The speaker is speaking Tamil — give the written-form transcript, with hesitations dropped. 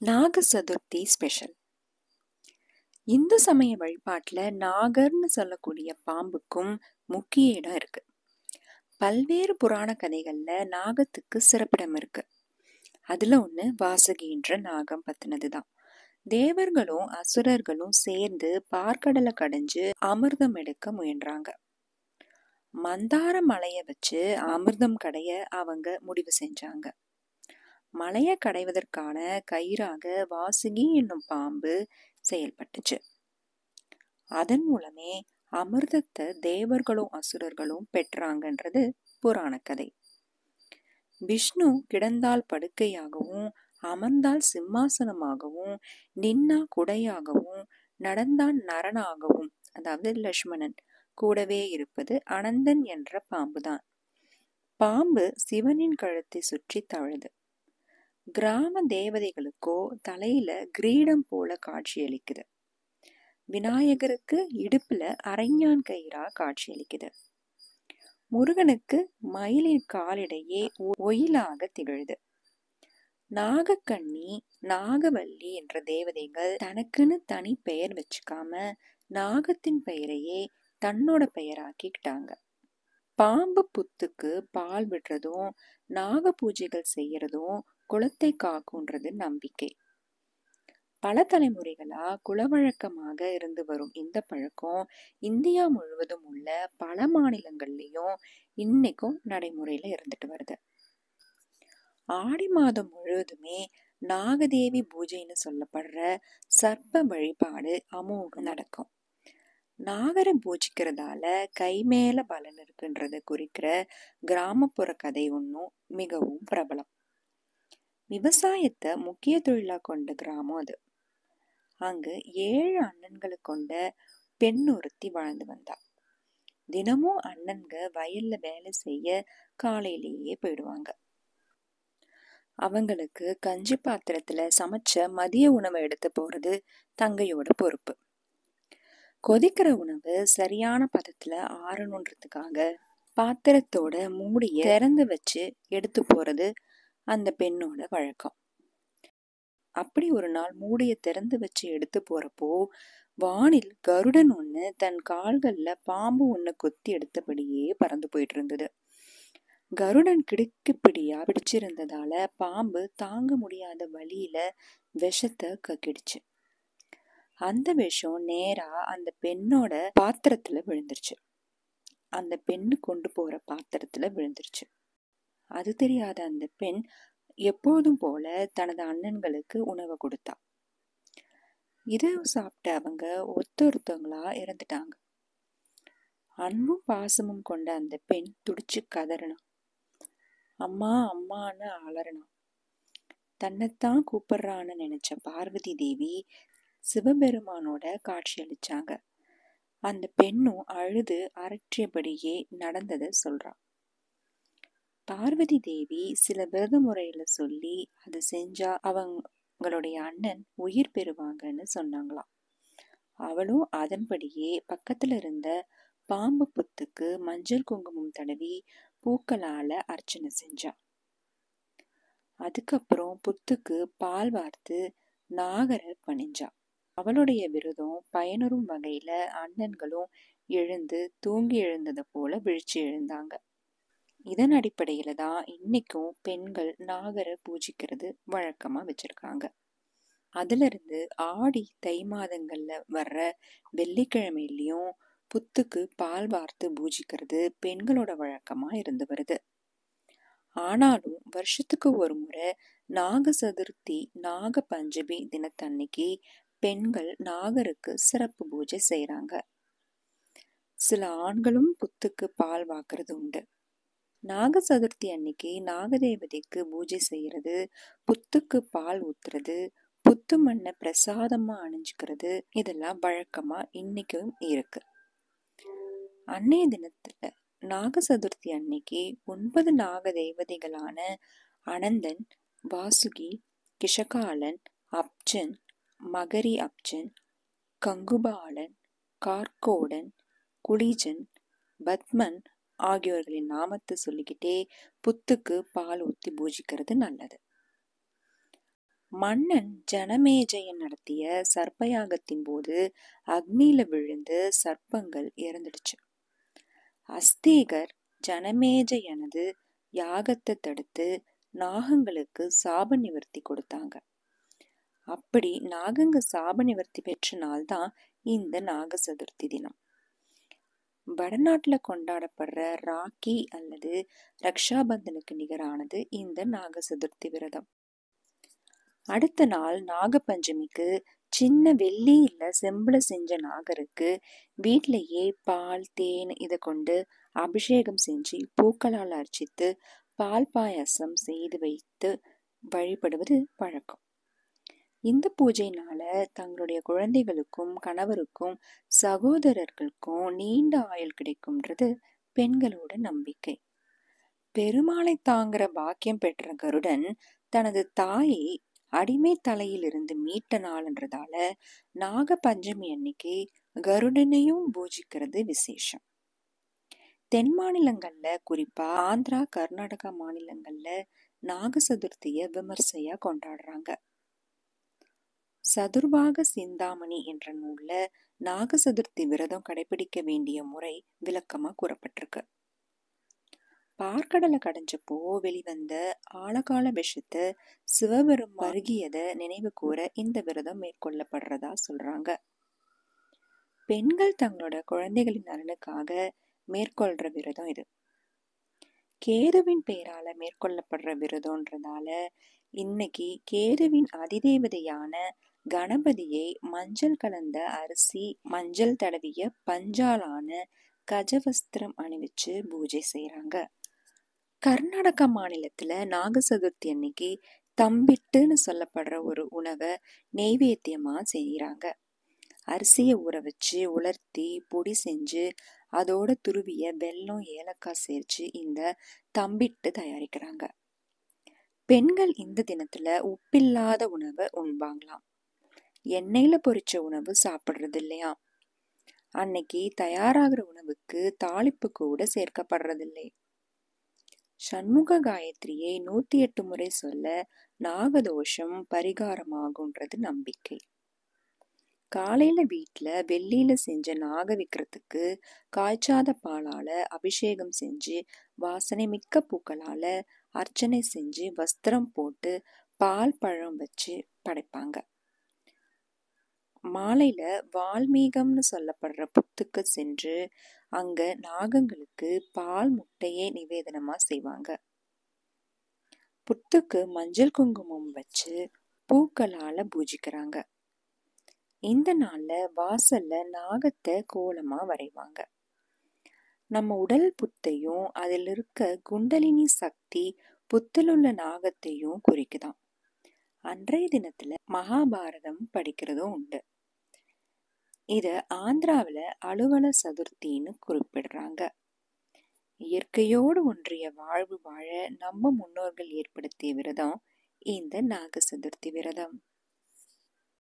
நாக சதுர்த்தி ஸ்பெஷல். இந்து சமய வழிபாட்டுல நாகர்னு சொல்லக்கூடிய பாம்புக்கும் முக்கிய இடம் இருக்கு. பல்வேறு புராண கதைகள்ல நாகத்துக்கு சிறப்பிடம் இருக்கு. அதுல ஒண்ணு வாசுகின்ற நாகம் பத்தினதுதான். தேவர்களும் அசுரர்களும் சேர்ந்து பார்க்கடலை கடைஞ்சு அமிர்தம் எடுக்க முயன்றாங்க. மந்தார மலைய வச்சு அமிர்தம் கடைய அவங்க முடிவு செஞ்சாங்க. மலையை கடைவதற்கான கயிறாக வாசுகி என்னும் பாம்பு செயல்பட்டுச்சு. அதன் மூலமே அமிர்தத்தை தேவர்களும் அசுரர்களும் பெற்றாங்கன்றது புராண கதை. விஷ்ணு கிடந்தால் படுக்கையாகவும், அமர்ந்தால் சிம்மாசனமாகவும், நின்னா குடையாகவும், நடந்தான் நரனாகவும், அதாவது லட்சுமணன் கூடவே இருப்பது அனந்தன் என்ற பாம்புதான். பாம்பு சிவனின் கழுத்தை சுற்றி தவழுது. கிராம தேவதைகளுக்கோ தலையில கிரீடம் போல காட்சியளிக்குது. விநாயகருக்கு இடுப்புல அரைஞான் கயிறா காட்சியளிக்குது. முருகனுக்கு மயிலின் காலிடையே ஒயிலாக திகழுது. நாகக்கண்ணி, நாகவல்லி என்ற தேவதைகள் தனக்குன்னு தனி பெயர் வச்சுக்காம நாகத்தின் பெயரையே தன்னோட பெயராக்கிட்டாங்க. பாம்பு புத்துக்கு பால் விடுறதும் நாக பூஜைகள் செய்யறதும் குலத்தை காக்குன்றது நம்பிக்கை. பல தலைமுறைகளா குலவழக்கமாக இருந்து வரும் இந்த பழக்கம் இந்தியா முழுவதும் உள்ள பல மாநிலங்கள்லயும் இன்னைக்கும் நடைமுறையில இருந்துட்டு வருது. ஆடி மாதம் முழுவதுமே நாகதேவி பூஜைன்னு சொல்லப்படுற சர்ப்ப வழிபாடு அமோகம் நடக்கும். நாகரை பூஜிக்கிறதால கை மேல பலன் இருக்குன்றத குறிக்கிற கிராமப்புற கதை ஒன்றும் மிகவும் பிரபலம். விவசாயத்தை முக்கிய தொழிலா கொண்ட கிராமம் அது. அங்கு 7 அண்ணன்களை கொண்ட பெண் ஒருத்தி வாழ்ந்து வந்தா. தினமும் அண்ணன்க வயல்ல வேலை செய்ய காலையிலேயே போயிடுவாங்க. அவங்களுக்கு கஞ்சி பாத்திரத்துல சமைச்ச மதிய உணவை எடுத்து போறது தங்கையோட பொறுப்பு. கொதிக்கிற உணவு சரியான பதத்துல ஆறணுன்றதுக்காக பாத்திரத்தோட மூடிய திறந்து வச்சு எடுத்து போறது அந்த பெண்ணோட வழக்கம். அப்படி ஒரு நாள் மூடிய திறந்து வச்சு எடுத்து போறப்போ வானில் கருடன் ஒண்ணு தன் கால்கள்ல பாம்பு ஒண்ணு கொத்தி எடுத்தபடியே பறந்து போயிட்டு இருந்தது. கருடன் கிடுக்குப்பிடியா பிடிச்சிருந்ததால பாம்பு தாங்க முடியாத வலியில விஷத்தை கக்கிடுச்சு. அந்த விஷம் நேரா அந்த பெண்ணோட பாத்திரத்துல விழுந்துருச்சு. அந்த பெண்ணு கொண்டு போற பாத்திரத்துல விழுந்துருச்சு. அது தெரியாத அந்த பெண் எப்போதும் போல தனது அண்ணன்களுக்கு உணவை கொடுத்தா. இதை சாப்பிட்ட அவங்க ஒருத்தவங்களா இறந்துட்டாங்க. அன்பும் பாசமும் கொண்ட அந்த பெண் துடிச்சு கதறினா. அம்மா அம்மான்னு அலறினா. தன்னைத்தான் கூப்பிடுறான்னு நினைச்ச பார்வதி தேவி சிவபெருமானோட காட்சி அளிச்சாங்க. அந்த பெண்ணும் அழுது அரற்றியபடியே நடந்ததை சொல்றா. பார்வதி தேவி சில விரத முறையில சொல்லி அதை செஞ்சா அவங்களுடைய அண்ணன் உயிர் பெறுவாங்கன்னு சொன்னாங்களாம். அவளும் அதன்படியே பக்கத்துல இருந்த பாம்பு புத்துக்கு மஞ்சள் குங்குமம் தடவி பூக்களால அர்ச்சனை செஞ்சா. அதுக்கப்புறம் புத்துக்கு பால் வார்த்து நாகரை பணிஞ்சா. அவளுடைய விரதம் பயனரும் வகையில அண்ணன்களும் எழுந்து தூங்கி எழுந்ததை போல விழிச்சு எழுந்தாங்க. இதன் அடிப்படையில தான் இன்னைக்கும் பெண்கள் நாகரை பூஜிக்கிறது வழக்கமா வச்சிருக்காங்க. அதுல இருந்து ஆடி தை மாதங்கள்ல வர்ற வெள்ளிக்கிழமையிலயும் புத்துக்கு பால் வார்த்து பூஜிக்கிறது பெண்களோட வழக்கமா இருந்து வருது. ஆனாலும் வருஷத்துக்கு ஒரு முறை நாக சதுர்த்தி நாக பஞ்சமி தினத்தன்னைக்கு பெண்கள் நாகருக்கு சிறப்பு பூஜை செய்யறாங்க. சில ஆண்களும் புத்துக்கு பால் வாக்குறது உண்டு. நாக சதுர்த்தி அன்னைக்கு நாகதேவதைக்கு பூஜை செய்யறது, புத்துக்கு பால் ஊத்துறது, புத்து மண்ணை பிரசாதமா அணிஞ்சுக்கிறது இதெல்லாம் வழக்கமா இன்னைக்கும் இருக்கு. அன்னைய தினத்துல நாக சதுர்த்தி அன்னைக்கு 9 நாக தேவதைகளான அனந்தன், வாசுகி, கிஷகாலன், அப்ஜன், மகரி அப்ஜன், கங்குபாலன், கார்கோடன், குளிஜன், பத்மன் ஆகியோர்களின் நாமத்தை சொல்லிக்கிட்டே புத்துக்கு பால் ஊத்தி பூஜிக்கிறது நல்லது. மன்னன் ஜனமேஜயன் நடத்திய சர்ப்பயாகத்தின் போது அக்னியில விழுந்து சர்ப்பங்கள் இறந்துடுச்சு. அஸ்தேகர் ஜனமேஜயனது யாகத்தை தடுத்து நாகங்களுக்கு சாப நிவர்த்தி கொடுத்தாங்க. அப்படி நாகங்க சாப நிவர்த்தி பெற்ற நாள் தான் இந்த நாக சதுர்த்தி தினம். வடநாட்டுல கொண்டாடப்படுற ராக்கி அல்லது ரக்ஷாபந்தனுக்கு நிகரானது இந்த நாக சதுர்த்தி விரதம். அடுத்த நாள் நாகபஞ்சமிக்கு சின்ன வெள்ளி இல்ல செம்புல செஞ்ச நாகருக்கு வீட்டிலேயே பால் தேன் இதை கொண்டு அபிஷேகம் செஞ்சு பூக்களால் அர்ச்சித்து பால் பாயாசம் செய்து வைத்து வழிபடுவது வழக்கம். இந்த பூஜைனால தங்களுடைய குழந்தைகளுக்கும் கணவருக்கும் சகோதரர்களுக்கும் நீண்ட ஆயுள் கிடைக்கும்ன்றது பெண்களோட நம்பிக்கை. பெருமாளை தாங்குற பாக்கியம் பெற்ற கருடன் தனது தாயை அடிமை தலையிலிருந்து மீட்ட நாள்ன்றதால நாக பஞ்சமி அன்னைக்கு கருடனையும் பூஜிக்கிறது விசேஷம். தென் மாநிலங்கள்ல, குறிப்பா ஆந்திரா கர்நாடகா மாநிலங்கள்ல நாக சதுர்த்திய விமர்சையா கொண்டாடுறாங்க. சதுர்பாக சிந்தாமணி என்ற நூல்ல நாக சதுர்த்தி விரதம் கடைபிடிக்க வேண்டிய முறை விளக்கமா கூறப்பட்டிருக்கு. பார்க்கடலை கடைஞ்சப்போ வெளிவந்த ஆழகால விஷத்தை சிவபெருமான் பருகியத நினைவு கூற இந்த விரதம் மேற்கொள்ளப்படுறதா சொல்றாங்க. பெண்கள் தங்களோட குழந்தைகளின் நலனுக்காக மேற்கொள்ற விரதம் இது. கேதுவின் பெயரால மேற்கொள்ளப்படுற விரதம்ன்றதால இன்னைக்கு கேதுவின் அதிதேவதையான கணபதியை மஞ்சள் கலந்த அரிசி, மஞ்சள் தடவிய பஞ்சாலான கஜவஸ்திரம் அணிவிச்சு பூஜை செய்யறாங்க. கர்நாடகா மாநிலத்துல நாக சதுர்த்தி அன்னைக்கு தம்பிட்டுன்னு சொல்லப்படுற ஒரு உணவை நெய்வேத்தியமா செய்யறாங்க. அரிசியை ஊற வச்சு உலர்த்தி பொடி செஞ்சு அதோட துருவிய வெல்லம் ஏலக்காய் சேர்த்து இந்த தம்பிட்டு தயாரிக்கிறாங்க. பெண்கள் இந்த தினத்துல உப்பில்லாத உணவை உண்பாங்களாம். எண்ணெயில பொரிச்ச உணவு சாப்பிடுறது இல்லையா. அன்னைக்கு தயாராகிற உணவுக்கு தாளிப்பு கூட சேர்க்கப்படுறதில்லை. சண்முக காயத்ரியை 108 முறை சொல்ல நாகதோஷம் பரிகாரமாகுன்றது நம்பிக்கை. காலையில வீட்டுல வெள்ளியில செஞ்ச நாக விக்கிரத்துக்கு காய்ச்சாத பாலால அபிஷேகம் செஞ்சு வாசனை மிக்க பூக்களால அர்ச்சனை செஞ்சு வஸ்திரம் போட்டு பால் பழம் வச்சு படைப்பாங்க. மாலையில வால்மீகம்னு சொல்லப்படுற புத்துக்கு சென்று அங்க நாகங்களுக்கு பால் முட்டையே நிவேதனமா செய்வாங்க. புத்துக்கு மஞ்சள் குங்குமம் வச்சு பூக்களால பூஜிக்கிறாங்க. இந்த நாள்ல வாசல்ல நாகத்தை கோலமா வரைவாங்க. நம்ம உடல் புத்தையும் அதில் இருக்க குண்டலினி சக்தி புத்தில் உள்ள நாகத்தையும் குறிக்குதாம். அன்றைய தினத்துல மகாபாரதம் படிக்கிறதும் உண்டு. இத ஆந்திராவில அலுவல சதுர்த்தின்னு குறிப்பிடுறாங்க. இயற்கையோடு ஒன்றிய வாழ்வு வாழ நம்ம முன்னோர்கள் ஏற்படுத்திய விரதம் இந்த நாக சதுர்த்தி விரதம்.